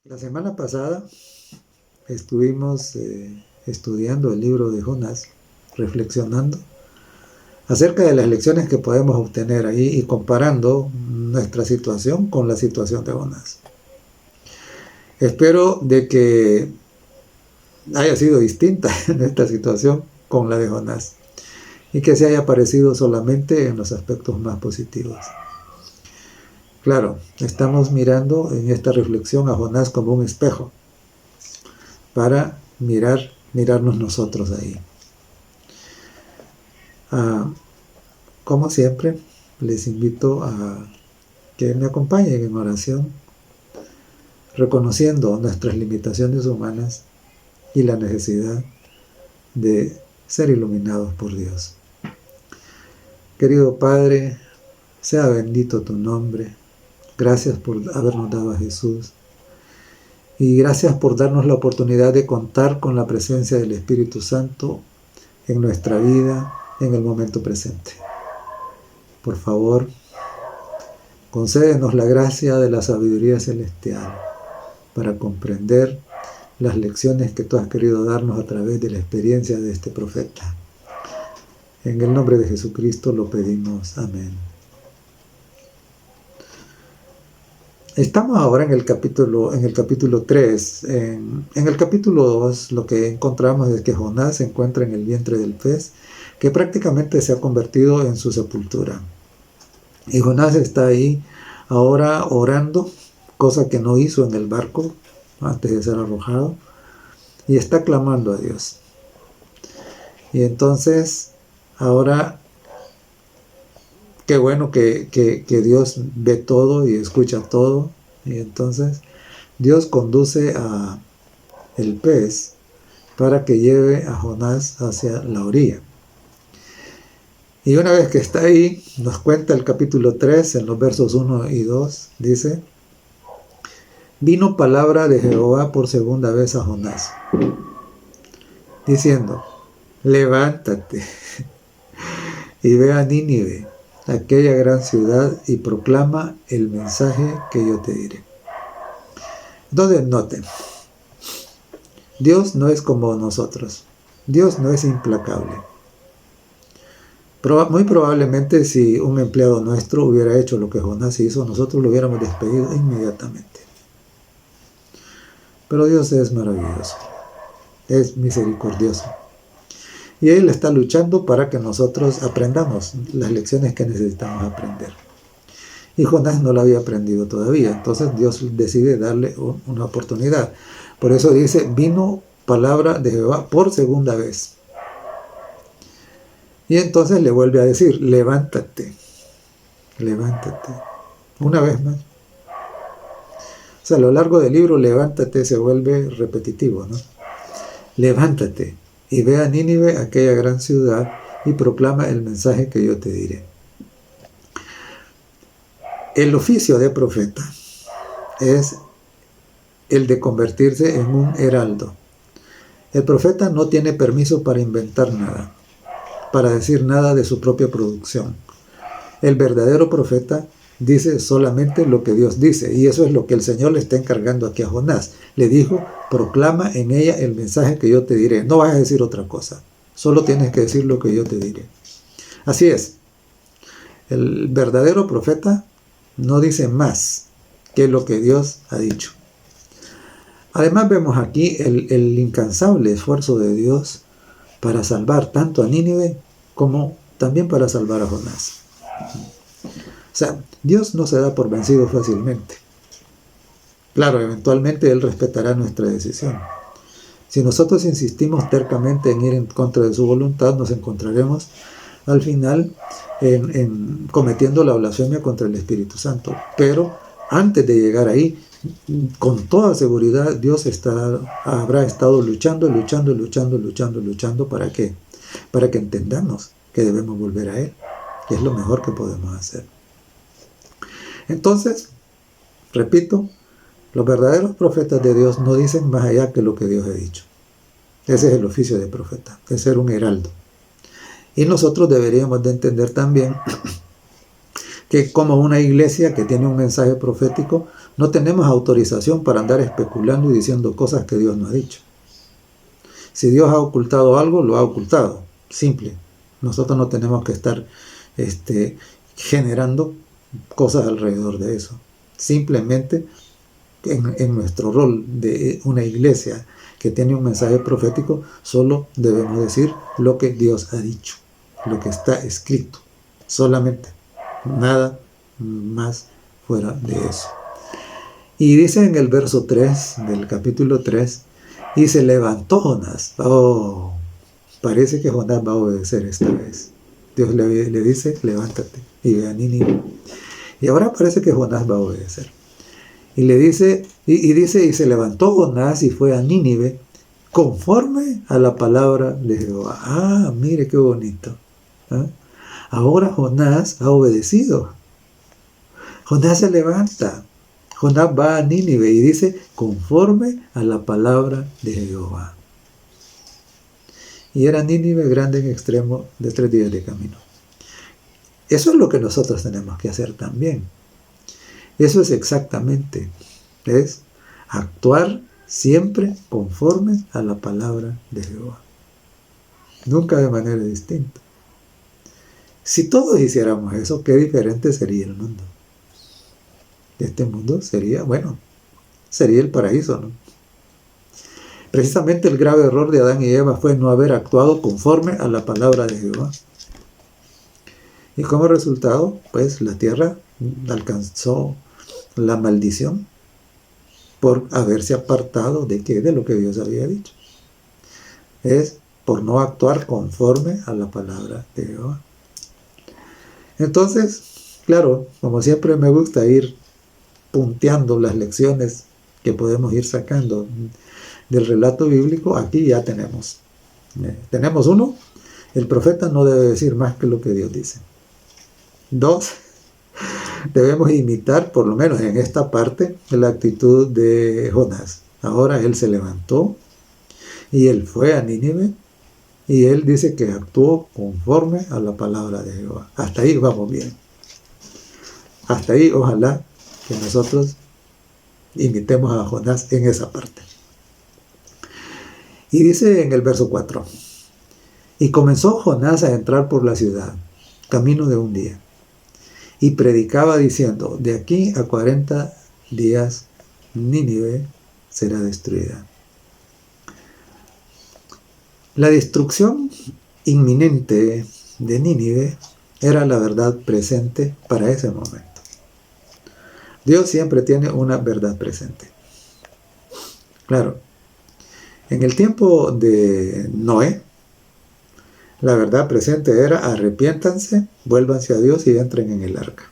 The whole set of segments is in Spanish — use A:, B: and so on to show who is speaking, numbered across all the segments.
A: La semana pasada estuvimos estudiando el libro de Jonás, reflexionando acerca de las lecciones que podemos obtener ahí y comparando nuestra situación con la situación de Jonás. Espero de que haya sido distinta nuestra situación con la de Jonás y que se haya parecido solamente en los aspectos más positivos. Claro, estamos mirando en esta reflexión a Jonás como un espejo para mirarnos nosotros ahí. Como siempre, les invito a que me acompañen en oración, reconociendo nuestras limitaciones humanas y la necesidad de ser iluminados por Dios. Querido Padre, sea bendito tu nombre. Gracias por habernos dado a Jesús. Y gracias por darnos la oportunidad de contar con la presencia del Espíritu Santo en nuestra vida, en el momento presente. Por favor, concédenos la gracia de la sabiduría celestial para comprender las lecciones que tú has querido darnos a través de la experiencia de este profeta. En el nombre de Jesucristo lo pedimos. Amén. Estamos ahora en el capítulo 3. En el capítulo 2 lo que encontramos es que Jonás se encuentra en el vientre del pez, que prácticamente se ha convertido en su sepultura. Y Jonás está ahí ahora orando, cosa que no hizo en el barco antes de ser arrojado, y está clamando a Dios. Y entonces, ahora, qué bueno que Dios ve todo y escucha todo, y entonces Dios conduce a el pez para que lleve a Jonás hacia la orilla. Y una vez que está ahí, nos cuenta el capítulo 3, en los versos 1 y 2, dice: vino palabra de Jehová por segunda vez a Jonás, diciendo: levántate y ve a Nínive, aquella gran ciudad, y proclama el mensaje que yo te diré. Entonces noten, Dios no es como nosotros. Dios no es implacable. Muy probablemente si un empleado nuestro hubiera hecho lo que Jonás hizo, nosotros lo hubiéramos despedido inmediatamente. Pero Dios es maravilloso, es misericordioso. Y Él está luchando para que nosotros aprendamos las lecciones que necesitamos aprender. Y Jonás no la había aprendido todavía, entonces Dios decide darle una oportunidad. Por eso dice: vino palabra de Jehová por segunda vez. Y entonces le vuelve a decir: levántate, levántate. Una vez más. O sea, a lo largo del libro, levántate se vuelve repetitivo, ¿no? Levántate y ve a Nínive, aquella gran ciudad, y proclama el mensaje que yo te diré. El oficio de profeta es el de convertirse en un heraldo. El profeta no tiene permiso para inventar nada, para decir nada de su propia producción. El verdadero profeta dice solamente lo que Dios dice, y eso es lo que el Señor le está encargando aquí a Jonás. Le dijo: proclama en ella el mensaje que yo te diré. No vas a decir otra cosa, solo tienes que decir lo que yo te diré. Así es, el verdadero profeta no dice más que lo que Dios ha dicho. Además vemos aquí el incansable esfuerzo de Dios para salvar tanto a Nínive como también para salvar a Jonás. O sea, Dios no se da por vencido fácilmente. Claro, eventualmente Él respetará nuestra decisión. Si nosotros insistimos tercamente en ir en contra de su voluntad, nos encontraremos al final cometiendo la blasfemia contra el Espíritu Santo. Pero antes de llegar ahí, con toda seguridad, Dios habrá estado luchando. ¿Para qué? Para que entendamos que debemos volver a Él, que es lo mejor que podemos hacer. Entonces, repito, los verdaderos profetas de Dios no dicen más allá que lo que Dios ha dicho. Ese es el oficio de profeta, es ser un heraldo. Y nosotros deberíamos de entender también que como una iglesia que tiene un mensaje profético, No tenemos autorización para andar especulando y diciendo cosas que Dios no ha dicho. Si Dios ha ocultado algo, lo ha ocultado. Simple. Nosotros no tenemos que estar generando cosas alrededor de eso. Simplemente en nuestro rol de una iglesia que tiene un mensaje profético, solo debemos decir lo que Dios ha dicho, lo que está escrito. Solamente. Nada más fuera de eso. Y dice en el verso 3 del capítulo 3, y se levantó Jonás. Oh, parece que Jonás va a obedecer esta vez. Dios le dice, levántate y ve a Nínive. Y ahora parece que Jonás va a obedecer. Y le dice, dice, y se levantó Jonás y fue a Nínive conforme a la palabra de Jehová. Ah, mire qué bonito. ¿Ah? Ahora Jonás ha obedecido. Jonás se levanta. Jonás va a Nínive y dice, conforme a la palabra de Jehová. Y era Nínive grande en extremo de 3 días de camino. Eso es lo que nosotros tenemos que hacer también. Eso es exactamente, es actuar siempre conforme a la palabra de Jehová. Nunca de manera distinta. Si todos hiciéramos eso, qué diferente sería el mundo. Este mundo sería, sería el paraíso, ¿no? Precisamente el grave error de Adán y Eva fue no haber actuado conforme a la palabra de Jehová. Y como resultado, pues la tierra alcanzó la maldición por haberse apartado de lo que Dios había dicho. Es por no actuar conforme a la palabra de Jehová. Entonces, claro, como siempre me gusta ir punteando las lecciones que podemos ir sacando del relato bíblico, aquí ya tenemos. Tenemos 1, el profeta no debe decir más que lo que Dios dice. 2, debemos imitar, por lo menos en esta parte, la actitud de Jonás. Ahora él se levantó y él fue a Nínive y él dice que actuó conforme a la palabra de Jehová. Hasta ahí vamos bien. Hasta ahí ojalá que nosotros imitemos a Jonás en esa parte. Y dice en el verso 4, y comenzó Jonás a entrar por la ciudad, camino de un día, y predicaba diciendo, de aquí a 40 días Nínive será destruida. La destrucción inminente de Nínive era la verdad presente para ese momento. Dios siempre tiene una verdad presente. Claro, en el tiempo de Noé, la verdad presente era arrepiéntanse, vuélvanse a Dios y entren en el arca.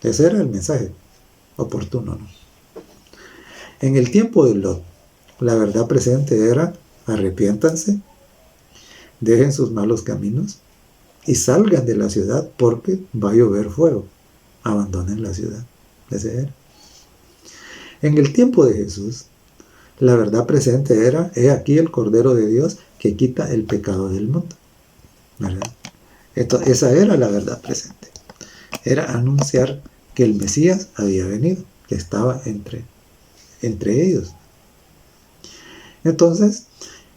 A: Ese era el mensaje oportuno, ¿no? En el tiempo de Lot, la verdad presente era arrepiéntanse, dejen sus malos caminos y salgan de la ciudad porque va a llover fuego. Abandonen la ciudad. Ese era. En el tiempo de Jesús, la verdad presente era, he aquí el Cordero de Dios que quita el pecado del mundo. ¿Verdad? Esa era la verdad presente. Era anunciar que el Mesías había venido, que estaba entre ellos. Entonces,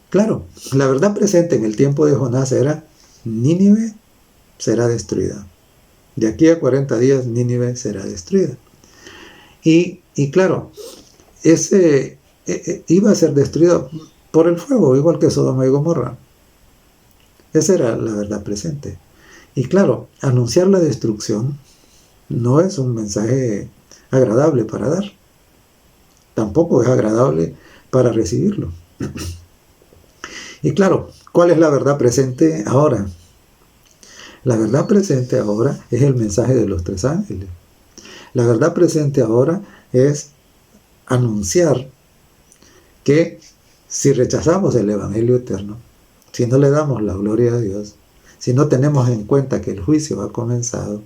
A: claro, la verdad presente en el tiempo de Jonás era, Nínive será destruida. De aquí a 40 días Nínive será destruida. Y claro, ese iba a ser destruido por el fuego, igual que Sodoma y Gomorra. Esa era la verdad presente. Y claro, anunciar la destrucción no es un mensaje agradable para dar. Tampoco es agradable para recibirlo. Y claro, ¿cuál es la verdad presente ahora? La verdad presente ahora es el mensaje de los 3 ángeles. La verdad presente ahora es anunciar que si rechazamos el Evangelio eterno, si no le damos la gloria a Dios, si no tenemos en cuenta que el juicio ha comenzado,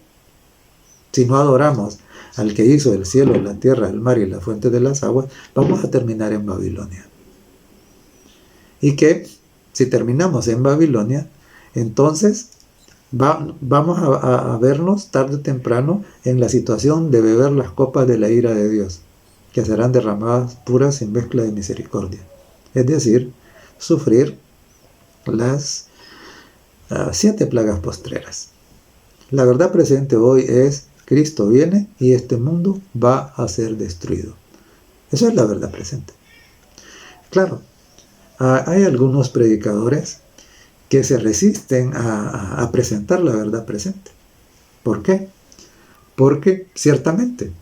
A: si no adoramos al que hizo el cielo, la tierra, el mar y la fuente de las aguas, vamos a terminar en Babilonia. Y que si terminamos en Babilonia, entonces vamos a vernos tarde o temprano en la situación de beber las copas de la ira de Dios. que serán derramadas puras sin mezcla de misericordia. Es decir, sufrir las 7 plagas postreras. La verdad presente hoy es: Cristo viene y este mundo va a ser destruido. Esa es la verdad presente. Claro, hay algunos predicadores que se resisten a presentar la verdad presente. ¿Por qué? Porque ciertamente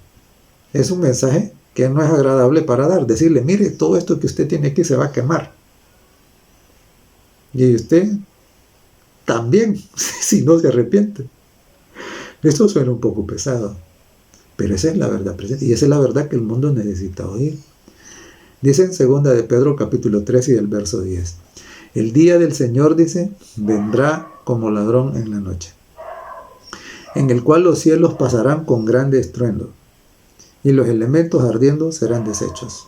A: es un mensaje que no es agradable para dar. Decirle: mire, todo esto que usted tiene aquí se va a quemar. Y usted también, si no se arrepiente. Esto suena un poco pesado, pero esa es la verdad presente. Y esa es la verdad que el mundo necesita oír. Dice en 2 de Pedro capítulo 3 y el verso 10. El día del Señor, dice, vendrá como ladrón en la noche, en el cual los cielos pasarán con grande estruendo, y los elementos ardiendo serán deshechos,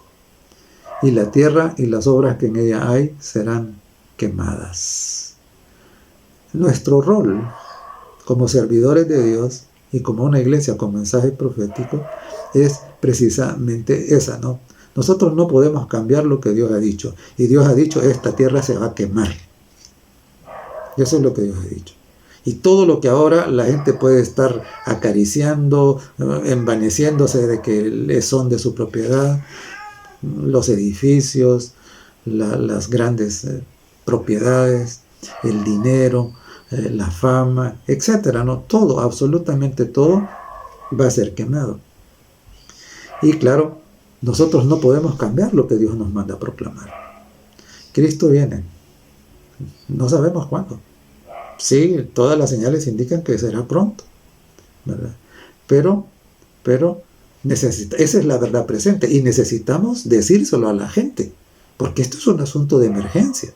A: y la tierra y las obras que en ella hay serán quemadas. Nuestro rol como servidores de Dios y como una iglesia con mensaje profético es precisamente esa, ¿no? Nosotros no podemos cambiar lo que Dios ha dicho. Y Dios ha dicho: esta tierra se va a quemar. Y eso es lo que Dios ha dicho. Y todo lo que ahora la gente puede estar acariciando, envaneciéndose de que son de su propiedad, los edificios, las grandes propiedades, el dinero, la fama, etcétera, ¿no? Todo, absolutamente todo va a ser quemado. Y claro, nosotros no podemos cambiar lo que Dios nos manda a proclamar. Cristo viene. No sabemos cuándo. Sí, todas las señales indican que será pronto, ¿verdad? Pero esa es la verdad presente y necesitamos decírselo a la gente, porque esto es un asunto de emergencia.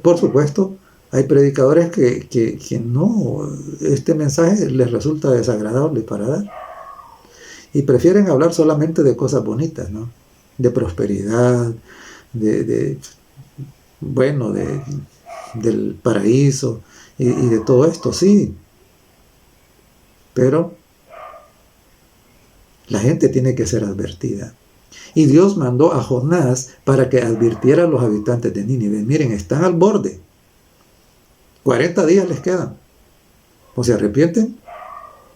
A: Por supuesto, hay predicadores que no, este mensaje les resulta desagradable para dar. Y prefieren hablar solamente de cosas bonitas, ¿no? De prosperidad, del paraíso y de todo esto, sí. Pero la gente tiene que ser advertida. Y Dios mandó a Jonás para que advirtiera a los habitantes de Nínive: miren, están al borde. 40 días les quedan. O se arrepienten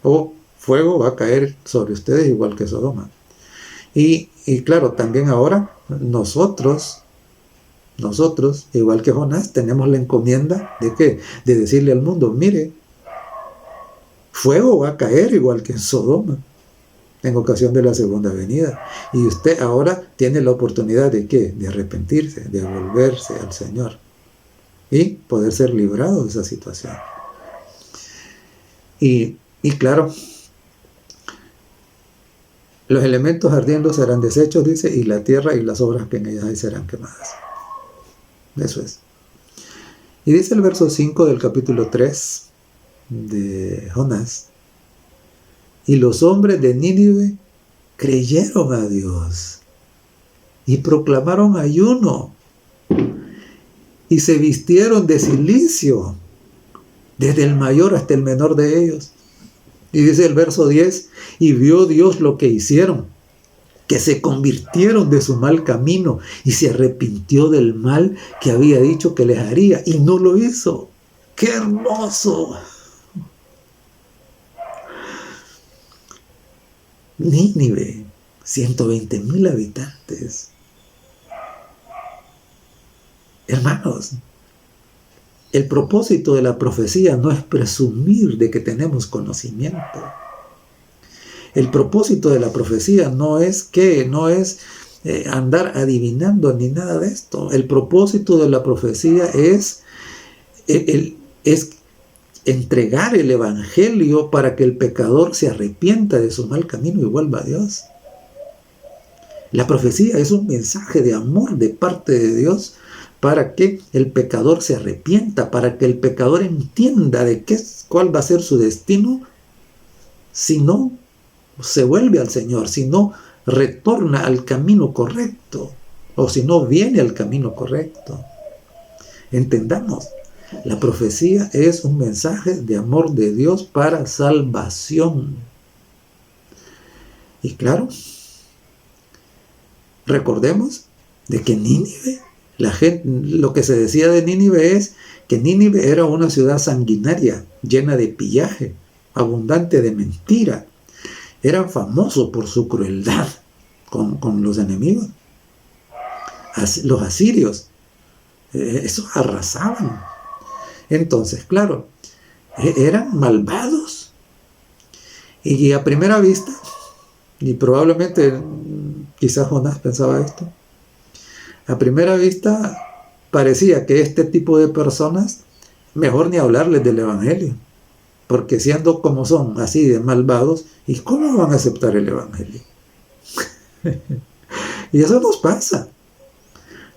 A: o fuego va a caer sobre ustedes igual que Sodoma. Y claro, también ahora nosotros, igual que Jonás, tenemos la encomienda ¿de qué? De decirle al mundo: mire, fuego va a caer igual que en Sodoma en ocasión de la segunda venida. Y usted ahora tiene la oportunidad ¿de qué? De arrepentirse, de volverse al Señor y poder ser librado de esa situación. Y claro, los elementos ardiendo serán deshechos, dice, y la tierra y las obras que en ellas hay serán quemadas. Eso es. Y dice el verso 5 del capítulo 3 de Jonás: y los hombres de Nínive creyeron a Dios y proclamaron ayuno y se vistieron de cilicio, desde el mayor hasta el menor de ellos. Y dice el verso 10, y vio Dios lo que hicieron, que se convirtieron de su mal camino y se arrepintió del mal que había dicho que les haría, y no lo hizo. ¡Qué hermoso! Nínive, 120,000 habitantes. Hermanos, el propósito de la profecía no es presumir de que tenemos conocimiento. El propósito de la profecía no es andar adivinando ni nada de esto. El propósito de la profecía es entregar el evangelio para que el pecador se arrepienta de su mal camino y vuelva a Dios. La profecía es un mensaje de amor de parte de Dios para que el pecador se arrepienta, para que el pecador entienda cuál va a ser su destino si no se vuelve al Señor, si no retorna al camino correcto o si no viene al camino correcto. Entendamos, la profecía es un mensaje de amor de Dios para salvación. Y claro, recordemos de que Nínive, lo que se decía de Nínive es que Nínive era una ciudad sanguinaria, llena de pillaje, abundante de mentira. Eran famosos por su crueldad con los enemigos. Los asirios, esos arrasaban. Entonces, claro, eran malvados. Y a primera vista, y probablemente quizás Jonás pensaba esto, a primera vista parecía que este tipo de personas, mejor ni hablarles del evangelio, porque siendo como son, así de malvados, ¿y cómo van a aceptar el evangelio? Y eso nos pasa.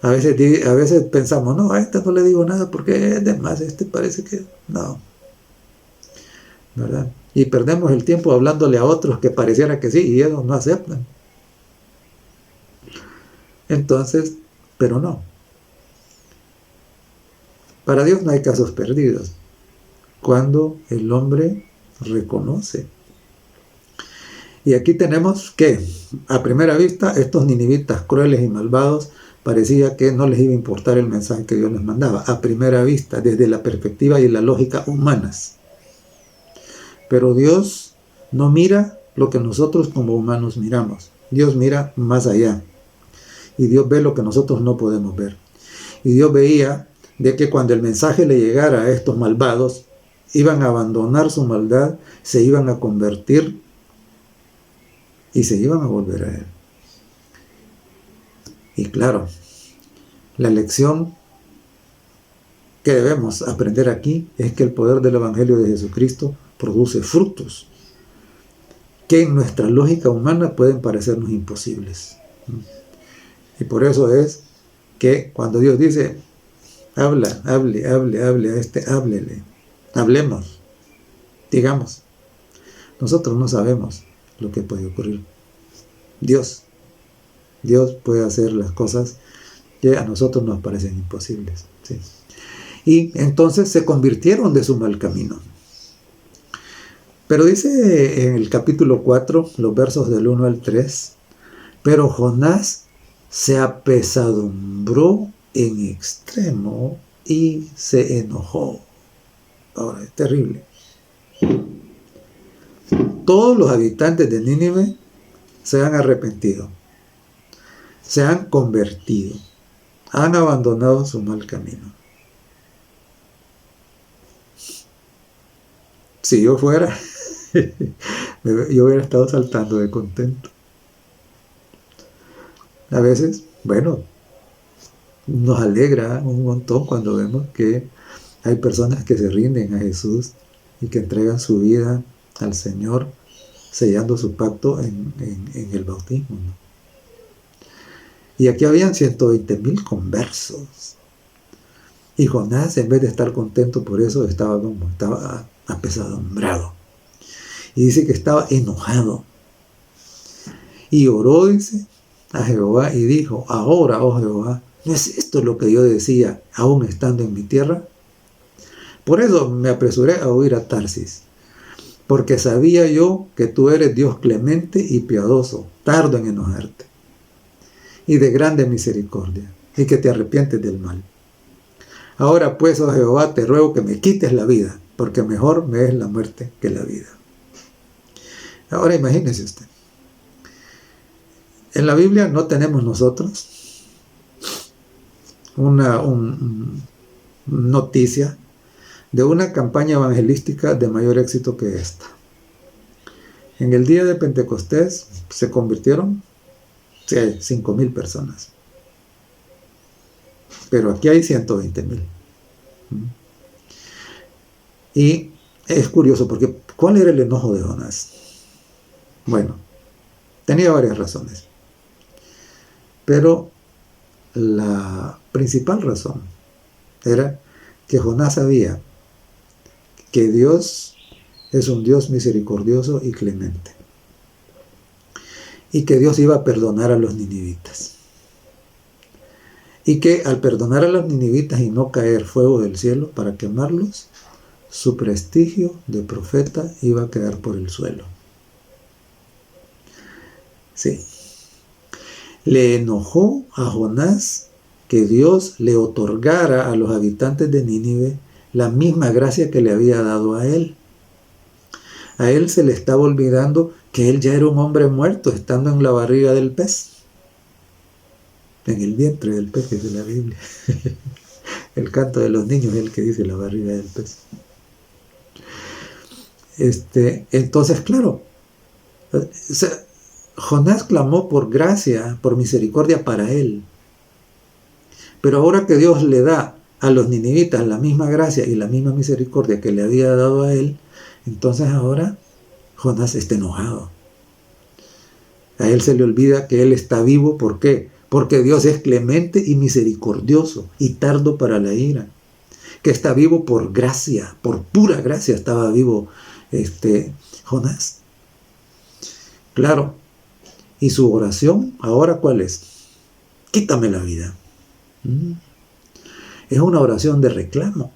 A: A veces pensamos, no, a este no le digo nada porque es de más, este parece que no, ¿verdad? Y perdemos el tiempo hablándole a otros que pareciera que sí y ellos no aceptan. Entonces, pero no. Para Dios no hay casos perdidos. Cuando el hombre reconoce. Y aquí tenemos que, a primera vista, estos ninivitas crueles y malvados parecía que no les iba a importar el mensaje que Dios les mandaba. A primera vista, desde la perspectiva y la lógica humanas. Pero Dios no mira lo que nosotros como humanos miramos. Dios mira más allá. Y Dios ve lo que nosotros no podemos ver. Y Dios veía de que cuando el mensaje le llegara a estos malvados, iban a abandonar su maldad, se iban a convertir y se iban a volver a Él. Y claro, la lección que debemos aprender aquí es que el poder del Evangelio de Jesucristo produce frutos que en nuestra lógica humana pueden parecernos imposibles. Y por eso es que cuando Dios dice, hable a este, háblele, hablemos, digamos, nosotros no sabemos lo que puede ocurrir. Dios puede hacer las cosas que a nosotros nos parecen imposibles, ¿sí? Y entonces se convirtieron de su mal camino. Pero dice en el capítulo 4, los versos del 1 al 3, pero Jonás se apesadumbró en extremo y se enojó. Ahora, es terrible. Todos los habitantes de Nínive se han arrepentido, se han convertido, han abandonado su mal camino. Si yo fuera, yo hubiera estado saltando de contento. A veces, bueno, nos alegra un montón cuando vemos que hay personas que se rinden a Jesús y que entregan su vida al Señor, sellando su pacto en el bautismo, ¿no? Y aquí habían 120,000 conversos. Y Jonás, en vez de estar contento por eso, estaba apesadumbrado. Y dice que estaba enojado. Y oró, dice, a Jehová y dijo, ahora, oh Jehová, ¿no es esto lo que yo decía aún estando en mi tierra? Por eso me apresuré a huir a Tarsis, porque sabía yo que tú eres Dios clemente y piadoso, tardo en enojarte, y de grande misericordia, y que te arrepientes del mal. Ahora pues, oh Jehová, te ruego que me quites la vida, porque mejor me es la muerte que la vida. Ahora imagínese usted. En la Biblia no tenemos nosotros una noticia de una campaña evangelística de mayor éxito que esta. En el día de Pentecostés se convirtieron 5,000 personas. Pero aquí hay 120,000. Y es curioso porque ¿cuál era el enojo de Jonás? Bueno, tenía varias razones. Pero la principal razón era que Jonás sabía que Dios es un Dios misericordioso y clemente. Y que Dios iba a perdonar a los ninivitas. Y que al perdonar a los ninivitas y no caer fuego del cielo para quemarlos, su prestigio de profeta iba a quedar por el suelo. Sí. Le enojó a Jonás que Dios le otorgara a los habitantes de Nínive la misma gracia que le había dado a él. A él se le estaba olvidando que él ya era un hombre muerto estando en la barriga del pez. En el vientre del pez, dice la Biblia. El canto de los niños es el que dice la barriga del pez. Entonces, claro, Jonás clamó por gracia, por misericordia para él. Pero ahora que Dios le da a los ninivitas la misma gracia y la misma misericordia que le había dado a él, entonces ahora Jonás está enojado. A él se le olvida que él está vivo. ¿Por qué? Porque Dios es clemente y misericordioso y tardo para la ira. Que está vivo por gracia, por pura gracia estaba vivo Jonás. Claro. ¿Y su oración ahora cuál es? Quítame la vida. Es una oración de reclamo.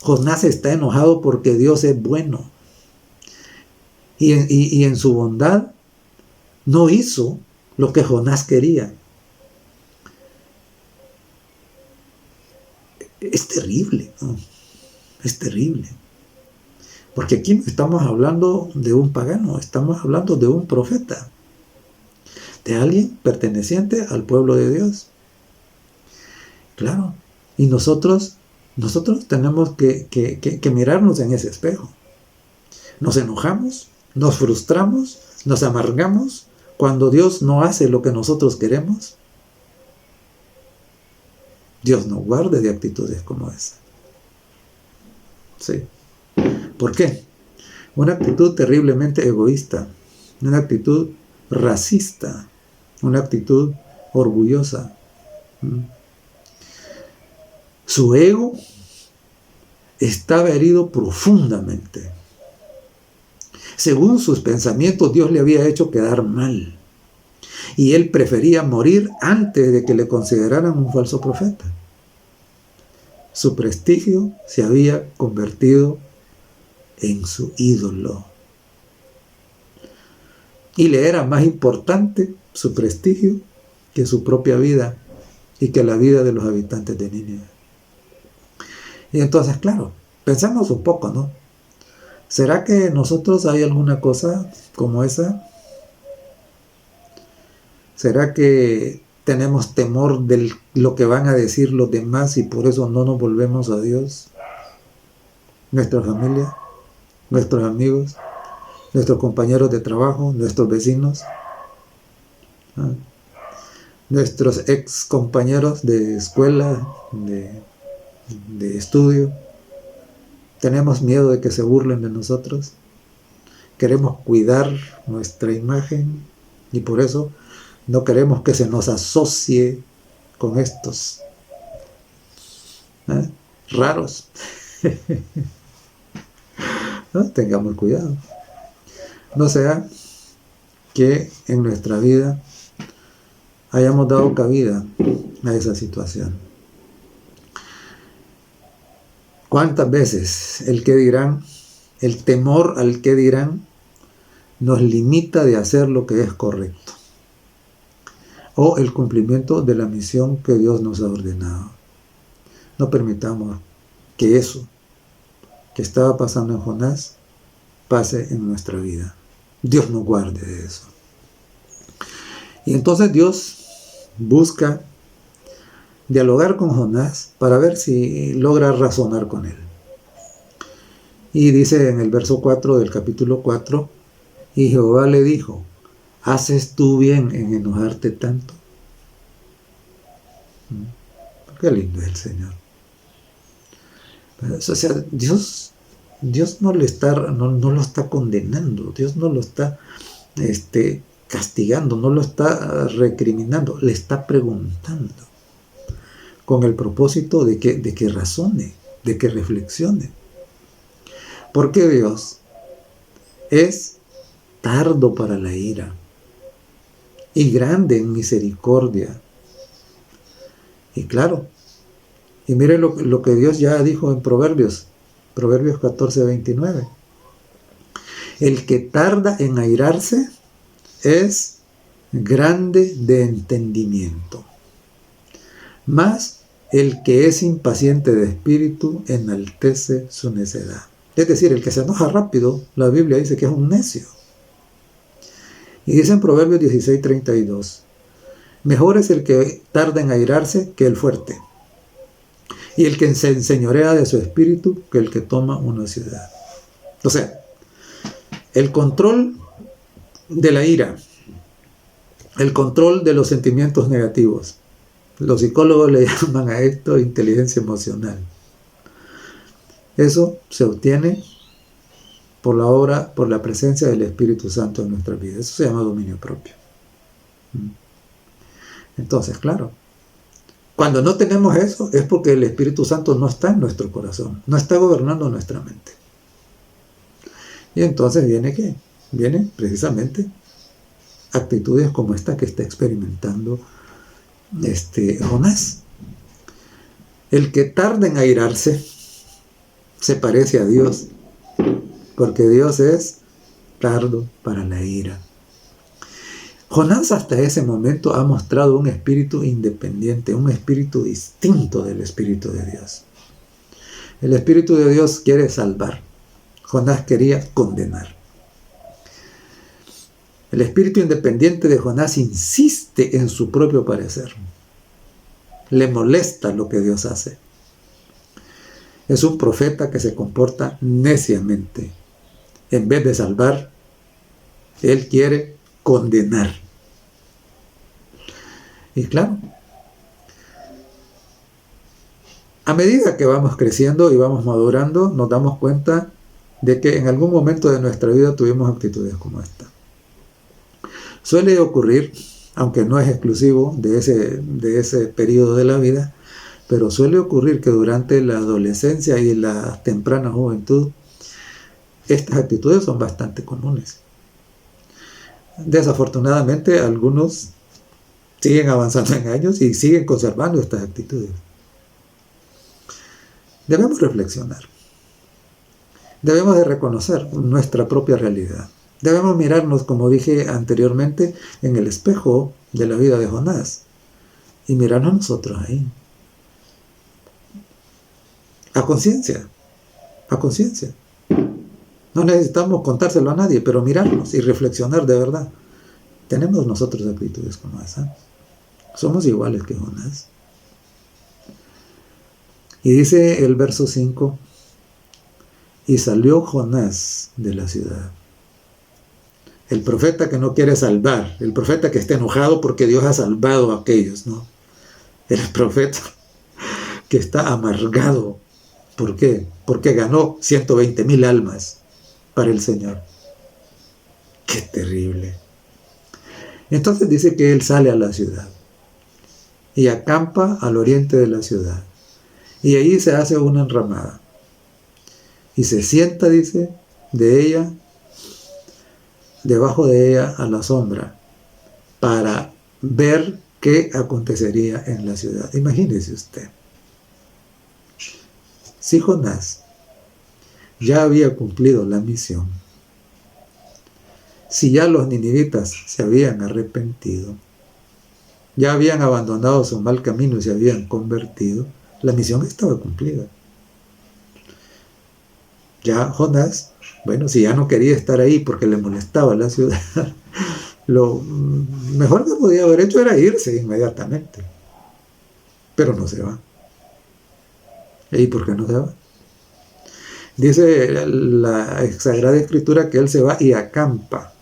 A: Jonás está enojado porque Dios es bueno. Y en su bondad no hizo lo que Jonás quería. Es terrible, ¿no? Es terrible. Porque aquí no estamos hablando de un pagano, estamos hablando de un profeta, de alguien perteneciente al pueblo de Dios. Claro, y nosotros tenemos que mirarnos en ese espejo. Nos enojamos, nos frustramos, nos amargamos cuando Dios no hace lo que nosotros queremos. Dios nos guarde de actitudes como esa. Sí. ¿Por qué? Una actitud terriblemente egoísta, una actitud racista, una actitud orgullosa. Su ego estaba herido profundamente. Según sus pensamientos, Dios le había hecho quedar mal. Y él prefería morir antes de que le consideraran un falso profeta. Su prestigio se había convertido en su ídolo. Y le era más importante su prestigio que su propia vida y que la vida de los habitantes de Nínive. Y entonces, claro, pensamos un poco, ¿no? ¿Será que nosotros hay alguna cosa como esa? ¿Será que tenemos temor de lo que van a decir los demás y por eso no nos volvemos a Dios? Nuestra familia, nuestros amigos, nuestros compañeros de trabajo, nuestros vecinos, nuestros ex compañeros de escuela, de estudio. Tenemos miedo de que se burlen de nosotros. Queremos cuidar nuestra imagen y por eso no queremos que se nos asocie con estos raros. ¿No? Tengamos cuidado. No sea que en nuestra vida hayamos dado cabida a esa situación. ¿Cuántas veces el qué dirán, el temor al qué dirán, nos limita de hacer lo que es correcto? O el cumplimiento de la misión que Dios nos ha ordenado. No permitamos que eso que estaba pasando en Jonás pase en nuestra vida. Dios nos guarde de eso. Y entonces Dios busca dialogar con Jonás para ver si logra razonar con él. Y dice en el verso 4 del capítulo 4, y Jehová le dijo, ¿haces tú bien en enojarte tanto? Qué lindo es el Señor. O sea, Dios no lo está condenando, Dios no lo está castigando, no lo está recriminando, le está preguntando con el propósito de que razone, de que reflexione. Porque Dios es tardo para la ira y grande en misericordia. Y claro, y mire lo que Dios ya dijo en Proverbios 14:29. El que tarda en airarse es grande de entendimiento. Mas el que es impaciente de espíritu enaltece su necedad. Es decir, el que se enoja rápido, la Biblia dice que es un necio. Y dice en Proverbios 16:32, mejor es el que tarda en airarse que el fuerte, y el que se enseñorea de su espíritu que el que toma una ciudad. O sea, el control de la ira, el control de los sentimientos negativos. Los psicólogos le llaman a esto inteligencia emocional. Eso se obtiene por la obra, por la presencia del Espíritu Santo en nuestras vidas. Eso se llama dominio propio. Entonces, claro, cuando no tenemos eso es porque el Espíritu Santo no está en nuestro corazón, no está gobernando nuestra mente. Y entonces viene ¿qué? Vienen precisamente actitudes como esta que está experimentando Jonás. El que tarda en airarse se parece a Dios, porque Dios es tardo para la ira. Jonás hasta ese momento ha mostrado un espíritu independiente, un espíritu distinto del Espíritu de Dios. El Espíritu de Dios quiere salvar. Jonás quería condenar. El espíritu independiente de Jonás insiste en su propio parecer. Le molesta lo que Dios hace. Es un profeta que se comporta neciamente. En vez de salvar, él quiere condenar. Y claro, a medida que vamos creciendo y vamos madurando, nos damos cuenta de que en algún momento de nuestra vida tuvimos actitudes como esta. Suele ocurrir, aunque no es exclusivo de ese periodo de la vida, pero suele ocurrir que durante la adolescencia y la temprana juventud, estas actitudes son bastante comunes. Desafortunadamente, algunos siguen avanzando en años y siguen conservando estas actitudes. Debemos reflexionar. Debemos de reconocer nuestra propia realidad. Debemos mirarnos, como dije anteriormente, en el espejo de la vida de Jonás y mirarnos nosotros ahí. A conciencia. A conciencia. No necesitamos contárselo a nadie, pero mirarnos y reflexionar de verdad. Tenemos nosotros actitudes como esa. Somos iguales que Jonás. Y dice el verso 5, y salió Jonás de la ciudad. El profeta que no quiere salvar, el profeta que está enojado porque Dios ha salvado a aquellos, ¿no? El profeta que está amargado. ¿Por qué? Porque ganó 120,000 almas para el Señor. ¡Qué terrible! Entonces dice que él sale a la ciudad y acampa al oriente de la ciudad. Y ahí se hace una enramada. Y se sienta, dice, debajo de ella a la sombra, para ver qué acontecería en la ciudad. Imagínese usted. Si Jonás ya había cumplido la misión, si ya los ninivitas se habían arrepentido, ya habían abandonado su mal camino y se habían convertido, la misión estaba cumplida. Ya Jonás, bueno, si ya no quería estar ahí porque le molestaba la ciudad, lo mejor que podía haber hecho era irse inmediatamente. Pero no se va. ¿Y por qué no se va? Dice la Sagrada Escritura que él se va y acampa.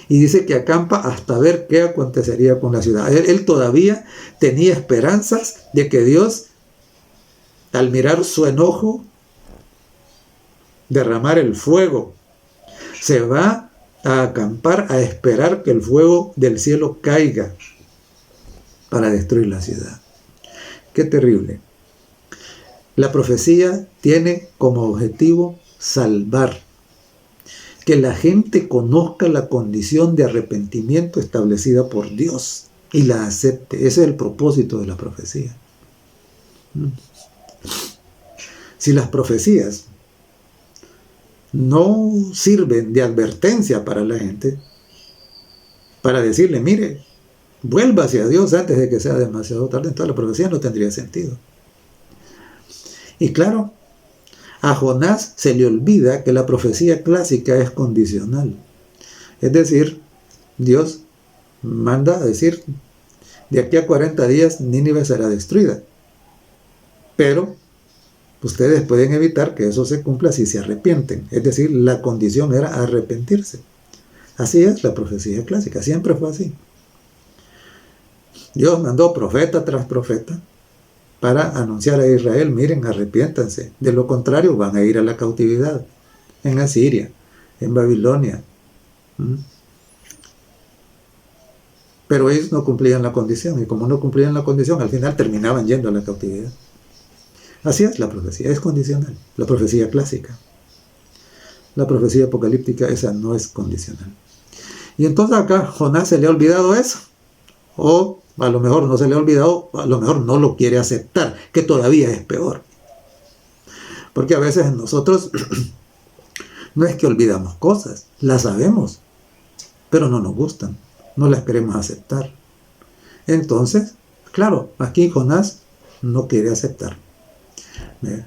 A: Y dice que acampa hasta ver qué acontecería con la ciudad. Él todavía tenía esperanzas de que Dios, al mirar su enojo, derramar el fuego, se va a acampar a esperar que el fuego del cielo caiga para destruir la ciudad. Qué terrible. La profecía tiene como objetivo salvar, que la gente conozca la condición de arrepentimiento establecida por Dios y la acepte. Ese es el propósito de la profecía. Si las profecías no sirven de advertencia para la gente, para decirle, mire, vuelva hacia Dios antes de que sea demasiado tarde. Entonces la profecía no tendría sentido. Y claro, a Jonás se le olvida que la profecía clásica es condicional. Es decir, Dios manda a decir, de aquí a 40 días Nínive será destruida. Pero ustedes pueden evitar que eso se cumpla si se arrepienten. Es decir, la condición era arrepentirse. Así es la profecía clásica, siempre fue así. Dios mandó profeta tras profeta para anunciar a Israel, miren, arrepiéntanse. De lo contrario van a ir a la cautividad, en Asiria, en Babilonia. Pero ellos no cumplían la condición, y como no cumplían la condición, al final terminaban yendo a la cautividad. Así es la profecía, es condicional, la profecía clásica. La profecía apocalíptica, esa no es condicional. Y entonces acá Jonás se le ha olvidado eso, o a lo mejor no se le ha olvidado, a lo mejor no lo quiere aceptar, que todavía es peor. Porque a veces nosotros no es que olvidamos cosas, las sabemos, pero no nos gustan, no las queremos aceptar. Entonces, claro, aquí Jonás no quiere aceptar.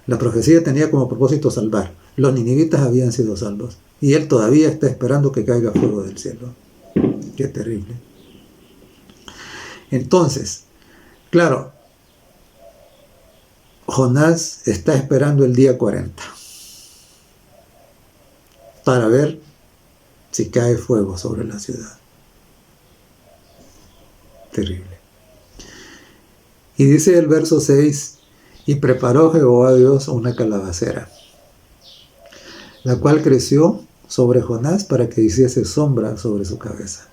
A: La profecía tenía como propósito salvar. Los ninivitas habían sido salvos y él todavía está esperando que caiga fuego del cielo. Qué terrible. Entonces, claro, Jonás está esperando el día 40 para ver si cae fuego sobre la ciudad. Terrible. Y dice el verso 6, y preparó Jehová Dios una calabacera, la cual creció sobre Jonás para que hiciese sombra sobre su cabeza,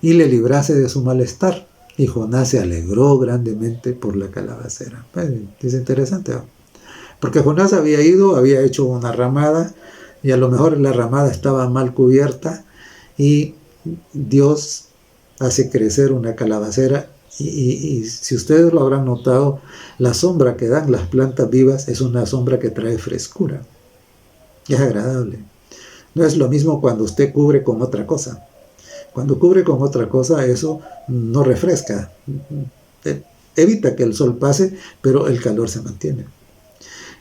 A: y le librase de su malestar. Y Jonás se alegró grandemente por la calabacera. Es interesante, ¿no? Porque Jonás había hecho una ramada, y a lo mejor la ramada estaba mal cubierta, y Dios hace crecer una calabacera. Y si ustedes lo habrán notado, la sombra que dan las plantas vivas es una sombra que trae frescura. Es agradable. No es lo mismo cuando usted cubre con otra cosa. Cuando cubre con otra cosa, eso no refresca. Evita que el sol pase, pero el calor se mantiene.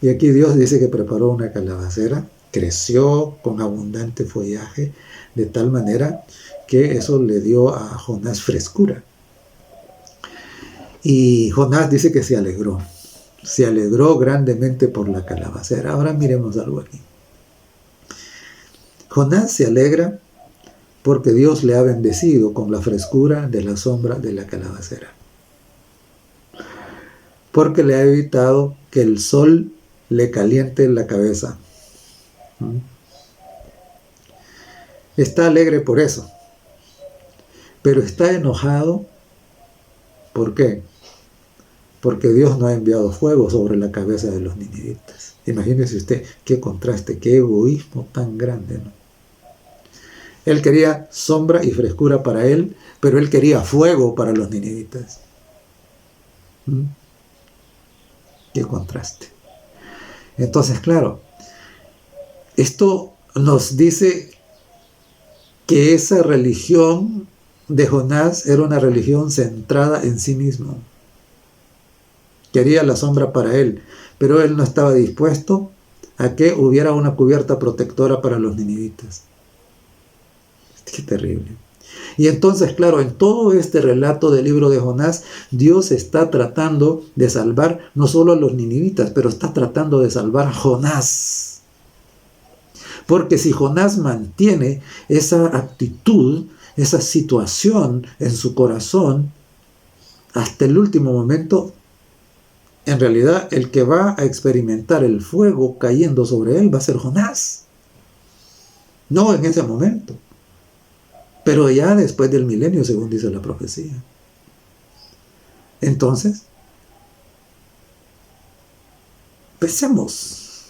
A: Y aquí Dios dice que preparó una calabacera, creció con abundante follaje, de tal manera que eso le dio a Jonás frescura. Y Jonás dice que se alegró grandemente por la calabacera. Ahora miremos algo aquí. Jonás se alegra porque Dios le ha bendecido con la frescura de la sombra de la calabacera. Porque le ha evitado que el sol le caliente la cabeza. Está alegre por eso. Pero está enojado. ¿Por qué? Porque Dios no ha enviado fuego sobre la cabeza de los ninivitas. Imagínese usted qué contraste, qué egoísmo tan grande, ¿no? Él quería sombra y frescura para él, pero él quería fuego para los ninivitas. Qué contraste. Entonces, claro, esto nos dice que esa religión de Jonás era una religión centrada en sí mismo. Quería la sombra para él, pero él no estaba dispuesto a que hubiera una cubierta protectora para los ninivitas. Qué terrible. Y entonces, claro, en todo este relato del libro de Jonás, Dios está tratando de salvar no solo a los ninivitas, pero está tratando de salvar a Jonás. Porque si Jonás mantiene esa actitud, esa situación en su corazón, hasta el último momento, en realidad el que va a experimentar el fuego cayendo sobre él va a ser Jonás. No en ese momento, pero ya después del milenio, según dice la profecía. Entonces, pensemos,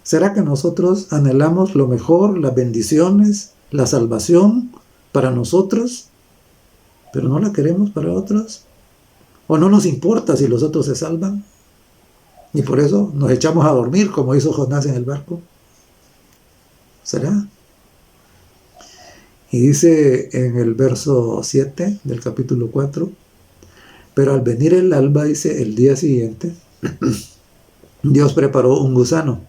A: ¿será que nosotros anhelamos lo mejor, las bendiciones, la salvación para nosotros, pero no la queremos para otros? ¿O no nos importa si los otros se salvan? Y por eso nos echamos a dormir como hizo Jonás en el barco. ¿Será? Y dice en el verso 7 del capítulo 4, pero al venir el alba, dice, el día siguiente, Dios preparó un gusano,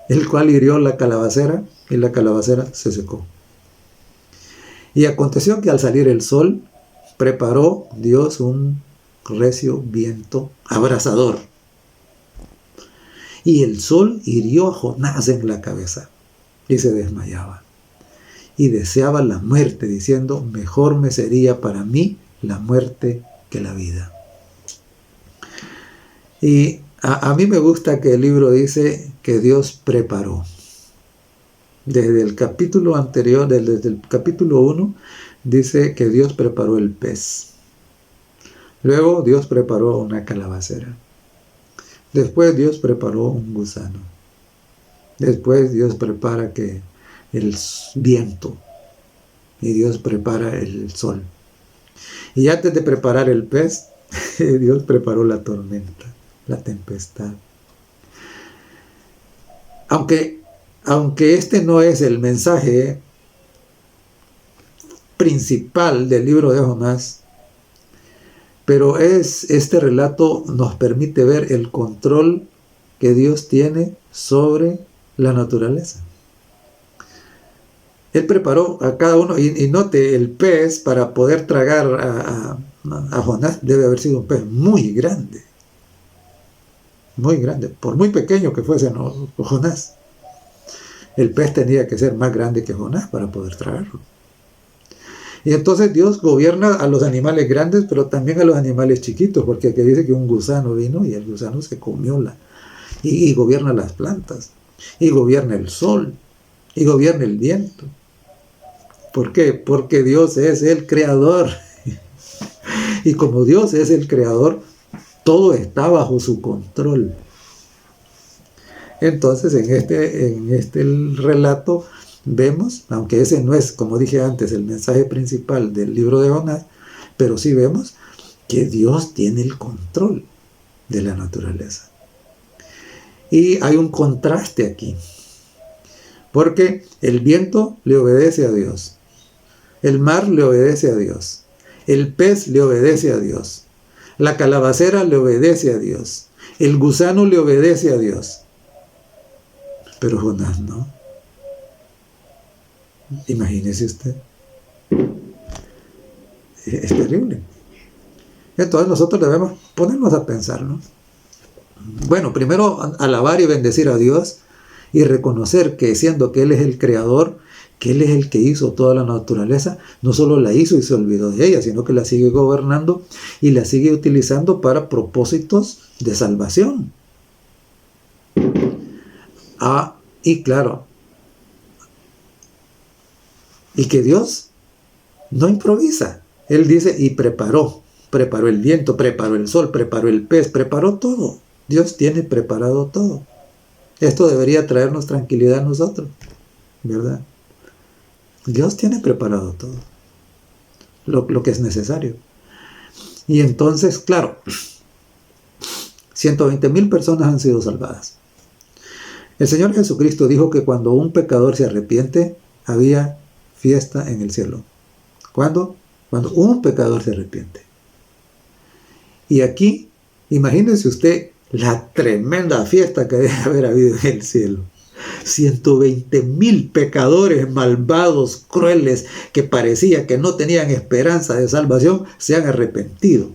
A: el cual hirió la calabacera, y la calabacera se secó. Y aconteció que al salir el sol, preparó Dios un recio viento abrasador. Y el sol hirió a Jonás en la cabeza, y se desmayaba. Y deseaba la muerte, diciendo, mejor me sería para mí la muerte que la vida. Y a mí me gusta que el libro dice que Dios preparó. Desde el capítulo anterior, desde el capítulo 1, dice que Dios preparó el pez. Luego Dios preparó una calabacera. Después Dios preparó un gusano. Después Dios prepara que el viento. Y Dios prepara el sol. Y antes de preparar el pez, Dios preparó la tormenta, la tempestad. Aunque este no es el mensaje principal del libro de Jonás, pero este relato nos permite ver el control que Dios tiene sobre la naturaleza. Él preparó a cada uno, y note, el pez para poder tragar a Jonás debe haber sido un pez muy grande, por muy pequeño que fuese Jonás. El pez tenía que ser más grande que Jonás para poder tragarlo. Y entonces Dios gobierna a los animales grandes, pero también a los animales chiquitos, porque aquí dice que un gusano vino y el gusano se comió y gobierna las plantas, y gobierna el sol, y gobierna el viento. ¿Por qué? Porque Dios es el creador. Y como Dios es el creador, todo está bajo su control. Entonces, en este relato vemos, aunque ese no es, como dije antes, el mensaje principal del libro de Jonás, pero sí vemos que Dios tiene el control de la naturaleza. Y hay un contraste aquí, porque el viento le obedece a Dios, el mar le obedece a Dios, el pez le obedece a Dios, la calabacera le obedece a Dios, el gusano le obedece a Dios, pero Jonás no. Imagínese usted. Es terrible. Entonces nosotros debemos ponernos a pensar, ¿no? Bueno, primero alabar y bendecir a Dios y reconocer que siendo que Él es el creador, que Él es el que hizo toda la naturaleza, no solo la hizo y se olvidó de ella, sino que la sigue gobernando y la sigue utilizando para propósitos de salvación. Y claro, y que Dios no improvisa. Él dice, y preparó el viento, preparó el sol, preparó el pez, preparó todo. Dios tiene preparado todo. Esto debería traernos tranquilidad a nosotros, ¿verdad? Dios tiene preparado todo, lo que es necesario. Y entonces, claro, 120,000 personas han sido salvadas. El Señor Jesucristo dijo que cuando un pecador se arrepiente, había fiesta en el cielo. ¿Cuándo? Cuando un pecador se arrepiente. Y aquí, imagínense usted la tremenda fiesta que debe haber habido en el cielo. 120,000 pecadores malvados, crueles, que parecía que no tenían esperanza de salvación, se han arrepentido.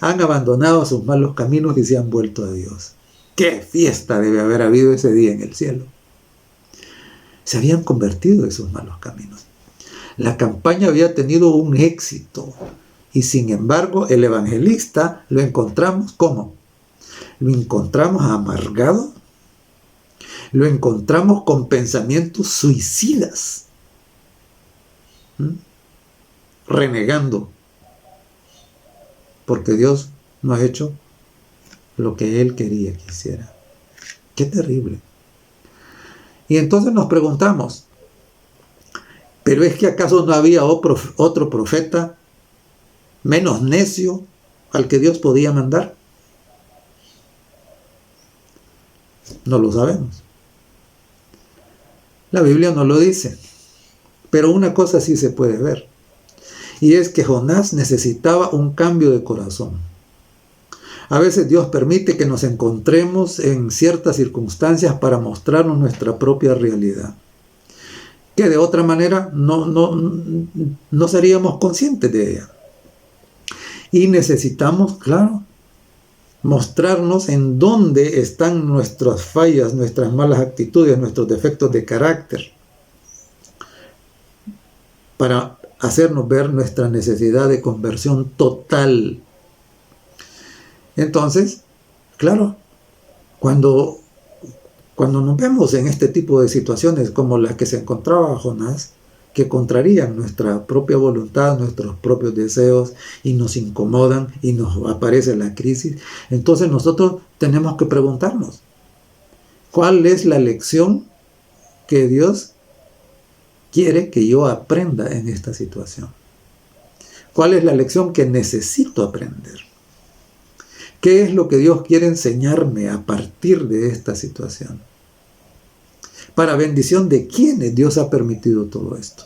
A: Han abandonado sus malos caminos y se han vuelto a Dios. ¡Qué fiesta debe haber habido ese día en el cielo! Se habían convertido de sus malos caminos. La campaña había tenido un éxito. Y sin embargo, el evangelista lo encontramos, ¿cómo? Lo encontramos amargado. Lo encontramos con pensamientos suicidas. Renegando. Porque Dios no ha hecho lo que Él quería que hiciera. ¡Qué terrible! Y entonces nos preguntamos, ¿pero es que acaso no había otro profeta menos necio al que Dios podía mandar? No lo sabemos. La Biblia no lo dice. Pero una cosa sí se puede ver, y es que Jonás necesitaba un cambio de corazón. A veces Dios permite que nos encontremos en ciertas circunstancias para mostrarnos nuestra propia realidad, que de otra manera no seríamos conscientes de ella. Y necesitamos, claro, mostrarnos en dónde están nuestras fallas, nuestras malas actitudes, nuestros defectos de carácter, para hacernos ver nuestra necesidad de conversión total. Entonces, claro, cuando nos vemos en este tipo de situaciones como las que se encontraba Jonás, que contrarían nuestra propia voluntad, nuestros propios deseos, y nos incomodan y nos aparece la crisis, entonces nosotros tenemos que preguntarnos, ¿cuál es la lección que Dios quiere que yo aprenda en esta situación? ¿Cuál es la lección que necesito aprender? ¿Qué es lo que Dios quiere enseñarme a partir de esta situación? ¿Para bendición de quiénes Dios ha permitido todo esto?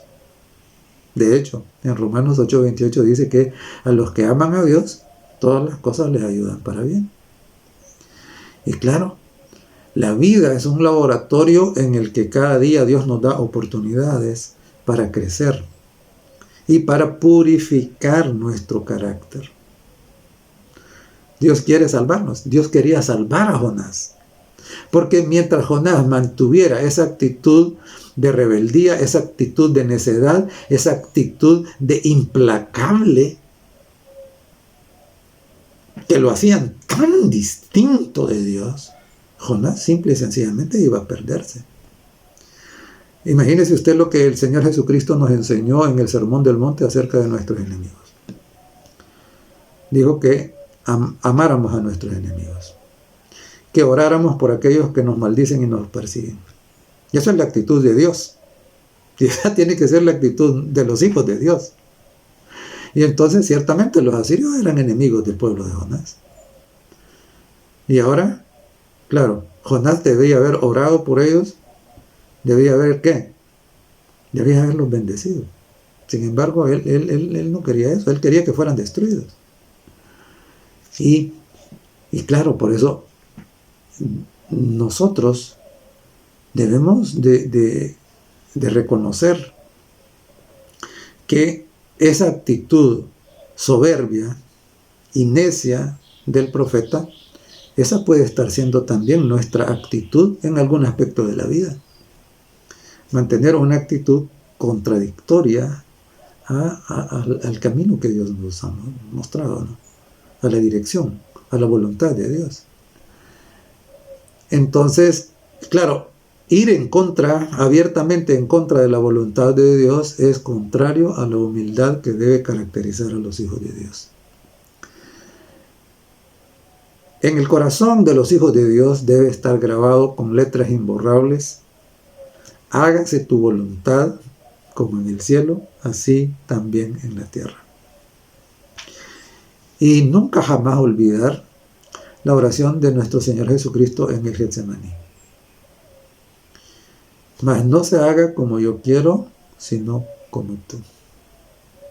A: De hecho, en Romanos 8:28 dice que a los que aman a Dios, todas las cosas les ayudan para bien. Y claro, la vida es un laboratorio en el que cada día Dios nos da oportunidades para crecer y para purificar nuestro carácter. Dios quiere salvarnos. Dios quería salvar a Jonás. Porque mientras Jonás mantuviera esa actitud de rebeldía, esa actitud de necedad, esa actitud de implacable, que lo hacían tan distinto de Dios, Jonás simple y sencillamente iba a perderse. Imagínese usted lo que el Señor Jesucristo nos enseñó en el Sermón del Monte acerca de nuestros enemigos. Dijo que amáramos a nuestros enemigos, que oráramos por aquellos que nos maldicen y nos persiguen. Y esa es la actitud de Dios. Y esa tiene que ser la actitud de los hijos de Dios. Y entonces ciertamente los asirios eran enemigos del pueblo de Jonás. Y ahora, claro, Jonás debía haber orado por ellos, debía haber ¿qué? Debía haberlos bendecido. Sin embargo, él no quería eso, él quería que fueran destruidos. Y claro, por eso nosotros debemos de reconocer que esa actitud soberbia y necia del profeta, esa puede estar siendo también nuestra actitud en algún aspecto de la vida. Mantener una actitud contradictoria al camino que Dios nos ha mostrado, ¿no? A la dirección, a la voluntad de Dios. Entonces, claro, ir en contra, abiertamente en contra de la voluntad de Dios, es contrario a la humildad que debe caracterizar a los hijos de Dios. En el corazón de los hijos de Dios debe estar grabado con letras imborrables: hágase tu voluntad como en el cielo, así también en la tierra. Y nunca jamás olvidar la oración de nuestro Señor Jesucristo en el Getsemaní. Mas no se haga como yo quiero, sino como tú.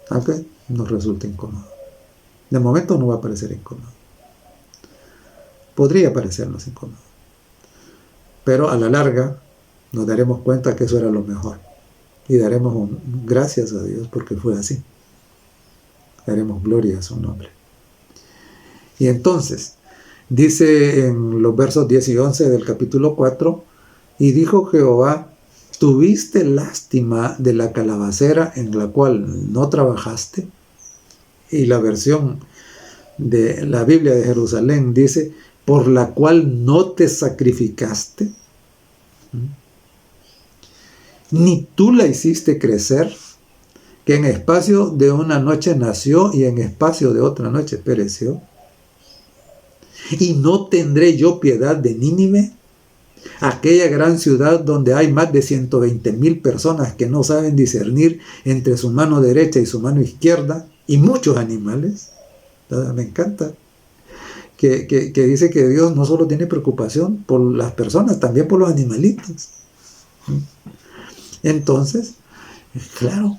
A: Aunque nos resulte incómodo. De momento no va a parecer incómodo. Podría parecernos incómodo. Pero a la larga nos daremos cuenta que eso era lo mejor. Y daremos gracias a Dios porque fue así. Daremos gloria a su nombre. Y entonces, dice en los versos 10 y 11 del capítulo 4, y dijo Jehová: ¿tuviste lástima de la calabacera en la cual no trabajaste? Y la versión de la Biblia de Jerusalén dice: ¿por la cual no te sacrificaste? ¿Ni tú la hiciste crecer? Que en espacio de una noche nació y en espacio de otra noche pereció. ¿Y no tendré yo piedad de Nínive? Aquella gran ciudad donde hay más de 120,000 personas que no saben discernir entre su mano derecha y su mano izquierda, y muchos animales. Me encanta que dice que Dios no solo tiene preocupación por las personas, también por los animalitos. Entonces, Claro.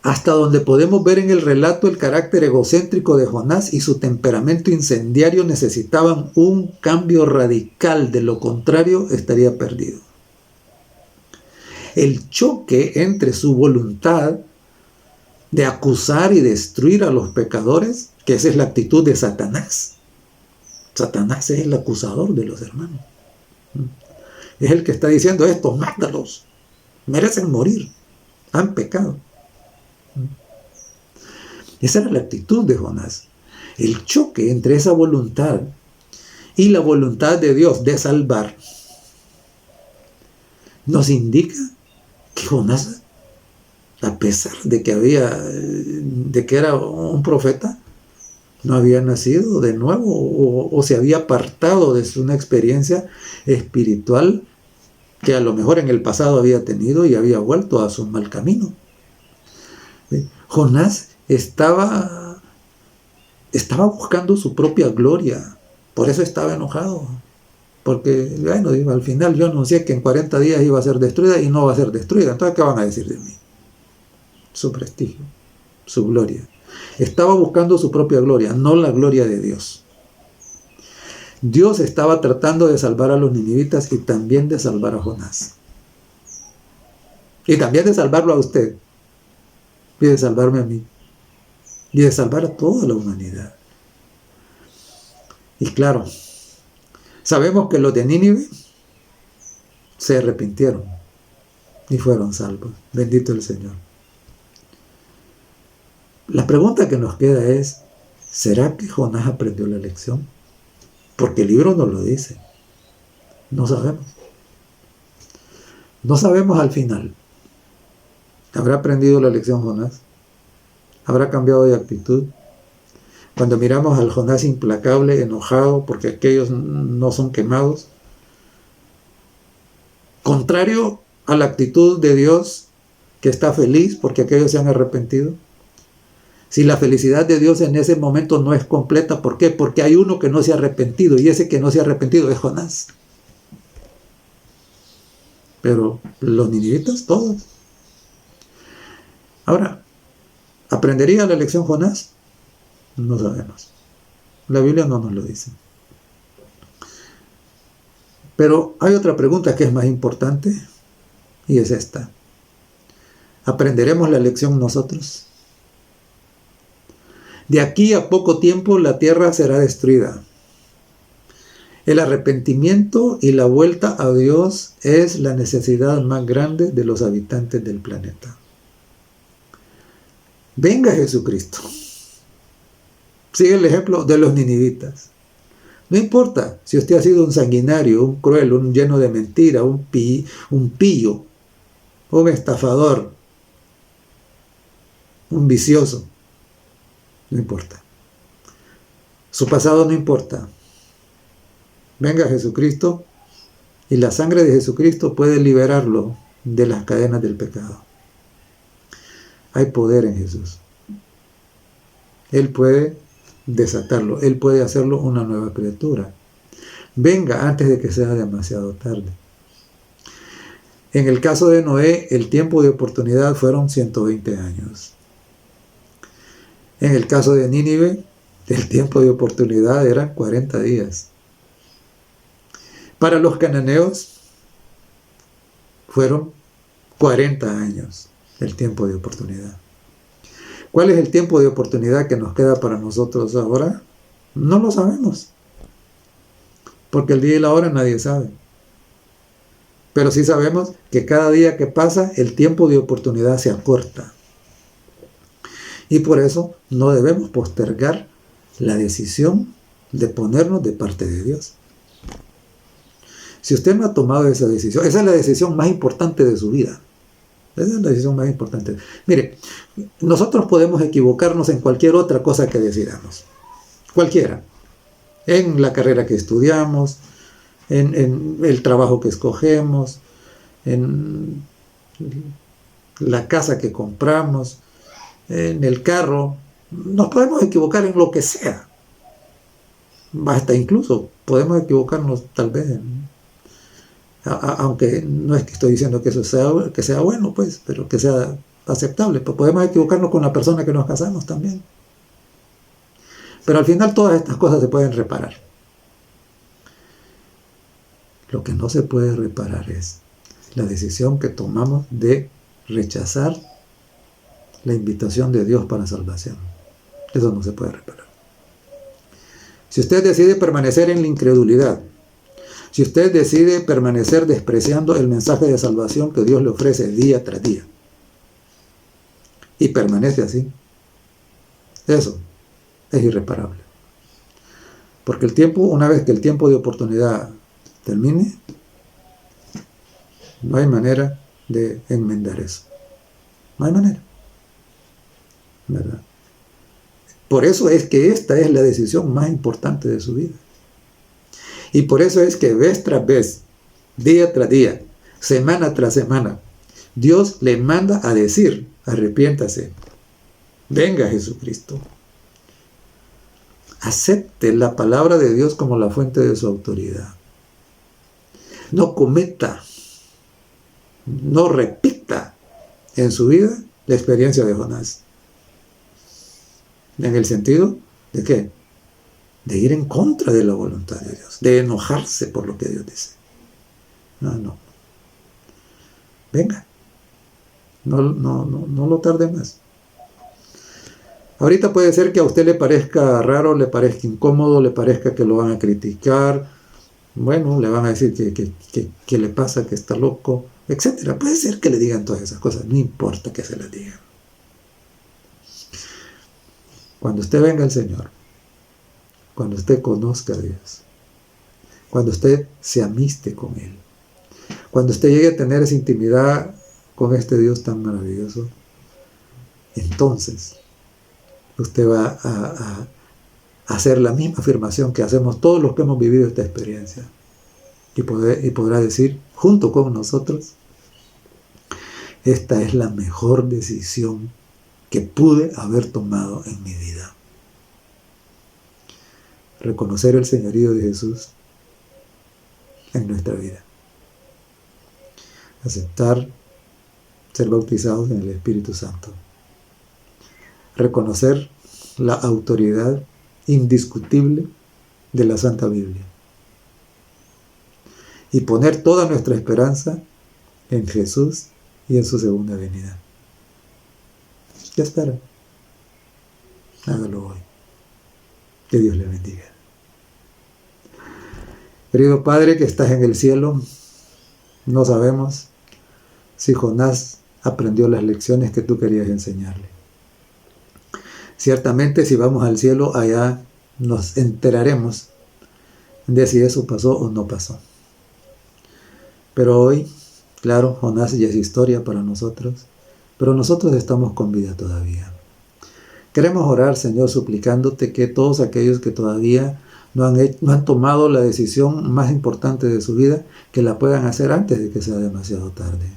A: Hasta donde podemos ver en el relato el carácter egocéntrico de Jonás y su temperamento incendiario necesitaban un cambio radical, de lo contrario estaría perdido. El choque entre su voluntad de acusar y destruir a los pecadores, que esa es la actitud de Satanás. Satanás es el acusador de los hermanos. Es el que está diciendo: estos, mátalos, merecen morir, han pecado. Esa era la actitud de Jonás. El choque entre esa voluntad y la voluntad de Dios de salvar nos indica que Jonás, a pesar de que era un profeta, no había nacido de nuevo o se había apartado de una experiencia espiritual que a lo mejor en el pasado había tenido y había vuelto a su mal camino. Jonás estaba buscando su propia gloria, por eso estaba enojado, porque bueno, al final yo anuncié que en 40 días iba a ser destruida y no va a ser destruida, entonces ¿qué van a decir de mí? Su prestigio, su gloria. Estaba buscando su propia gloria, no la gloria de Dios. Dios estaba tratando de salvar a los ninivitas y también de salvar a Jonás. Y también de salvarlo a usted. Y de salvarme a mí. Y de salvar a toda la humanidad. Y claro, sabemos que los de Nínive se arrepintieron y fueron salvos. Bendito el Señor. La pregunta que nos queda es: ¿será que Jonás aprendió la lección? Porque el libro nos lo dice. No sabemos. No sabemos al final. ¿Habrá aprendido la lección Jonás? ¿Habrá cambiado de actitud? Cuando miramos al Jonás implacable, enojado porque aquellos no son quemados, contrario a la actitud de Dios, que está feliz porque aquellos se han arrepentido. Si la felicidad de Dios en ese momento no es completa, ¿por qué? Porque hay uno que no se ha arrepentido, y ese que no se ha arrepentido es Jonás. Pero los ninivitas, todos. Ahora, ¿aprendería la lección Jonás? No sabemos. La Biblia no nos lo dice. Pero hay otra pregunta que es más importante, y es esta: ¿aprenderemos la lección nosotros? De aquí a poco tiempo la tierra será destruida. El arrepentimiento y la vuelta a Dios es la necesidad más grande de los habitantes del planeta. Venga Jesucristo. Sigue el ejemplo de los ninivitas. No importa si usted ha sido un sanguinario, un cruel, un lleno de mentira, un pillo, un estafador, un vicioso. No importa. Su pasado no importa. Venga Jesucristo y la sangre de Jesucristo puede liberarlo de las cadenas del pecado. Hay poder en Jesús. Él puede desatarlo. Él puede hacerlo una nueva criatura. Venga antes de que sea demasiado tarde. En el caso de Noé, el tiempo de oportunidad fueron 120 años. En el caso de Nínive, el tiempo de oportunidad eran 40 días. Para los cananeos, fueron 40 años el tiempo de oportunidad. ¿Cuál es el tiempo de oportunidad que nos queda para nosotros ahora? No lo sabemos. Porque el día y la hora nadie sabe. Pero sí sabemos que cada día que pasa, el tiempo de oportunidad se acorta. Y por eso no debemos postergar la decisión de ponernos de parte de Dios. Si usted no ha tomado esa decisión, esa es la decisión más importante de su vida. Esa es la decisión más importante. Mire, nosotros podemos equivocarnos en cualquier otra cosa que decidamos. Cualquiera. En la carrera que estudiamos, en el trabajo que escogemos, en la casa que compramos, en el carro. Nos podemos equivocar en lo que sea. Hasta incluso podemos equivocarnos tal vez Aunque no es que estoy diciendo que eso sea bueno, pues, pero que sea aceptable. Pues podemos equivocarnos con la persona que nos casamos también. Pero al final todas estas cosas se pueden reparar. Lo que no se puede reparar es la decisión que tomamos de rechazar la invitación de Dios para salvación. Eso no se puede reparar. Si usted decide permanecer en la incredulidad, si usted decide permanecer despreciando el mensaje de salvación que Dios le ofrece día tras día, y permanece así, eso es irreparable. Porque el tiempo, una vez que el tiempo de oportunidad termine, no hay manera de enmendar eso. No hay manera. ¿Verdad? Por eso es que esta es la decisión más importante de su vida. Y por eso es que vez tras vez, día tras día, semana tras semana, Dios le manda a decir, arrepiéntase, venga Jesucristo. Acepte la palabra de Dios como la fuente de su autoridad. No cometa, no repita en su vida la experiencia de Jonás. En el sentido de ¿qué? De ir en contra de la voluntad de Dios, de enojarse por lo que Dios dice. No. Venga, no lo tarde más. Ahorita puede ser que a usted le parezca raro, le parezca incómodo, le parezca que lo van a criticar, bueno, le van a decir que le pasa, que está loco, etcétera. Puede ser que le digan todas esas cosas, no importa que se las digan. Cuando usted venga al Señor, cuando usted conozca a Dios, cuando usted se amiste con Él, cuando usted llegue a tener esa intimidad con este Dios tan maravilloso, entonces usted va a hacer la misma afirmación que hacemos todos los que hemos vivido esta experiencia y podrá decir junto con nosotros, esta es la mejor decisión que pude haber tomado en mi vida. Reconocer el señorío de Jesús en nuestra vida. Aceptar ser bautizados en el Espíritu Santo. Reconocer la autoridad indiscutible de la Santa Biblia. Y poner toda nuestra esperanza en Jesús y en su segunda venida. Ya espera. Hágalo hoy. Que Dios le bendiga. Querido Padre que estás en el cielo, no sabemos si Jonás aprendió las lecciones que tú querías enseñarle. Ciertamente si vamos al cielo, allá nos enteraremos de si eso pasó o no pasó. Pero hoy, claro, Jonás ya es historia para nosotros, pero nosotros estamos con vida todavía. Queremos orar, Señor, suplicándote que todos aquellos que todavía no han tomado la decisión más importante de su vida, que la puedan hacer antes de que sea demasiado tarde.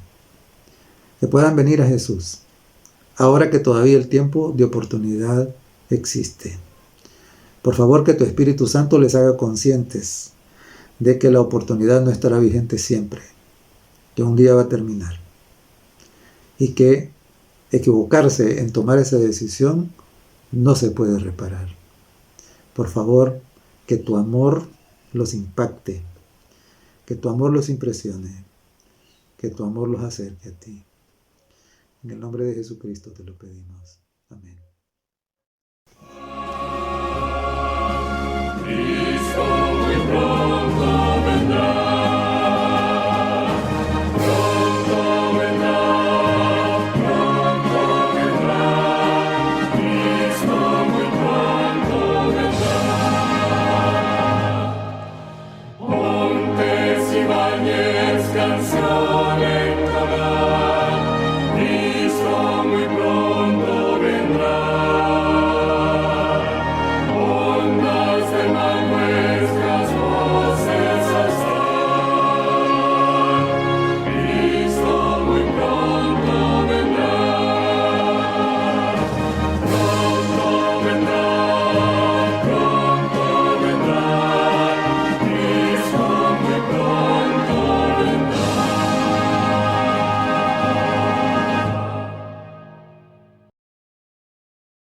A: Que puedan venir a Jesús, ahora que todavía el tiempo de oportunidad existe. Por favor, que tu Espíritu Santo les haga conscientes de que la oportunidad no estará vigente siempre, que un día va a terminar. Y que equivocarse en tomar esa decisión no se puede reparar. Por favor, que tu amor los impacte, que tu amor los impresione, que tu amor los acerque a ti. En el nombre de Jesucristo te lo pedimos.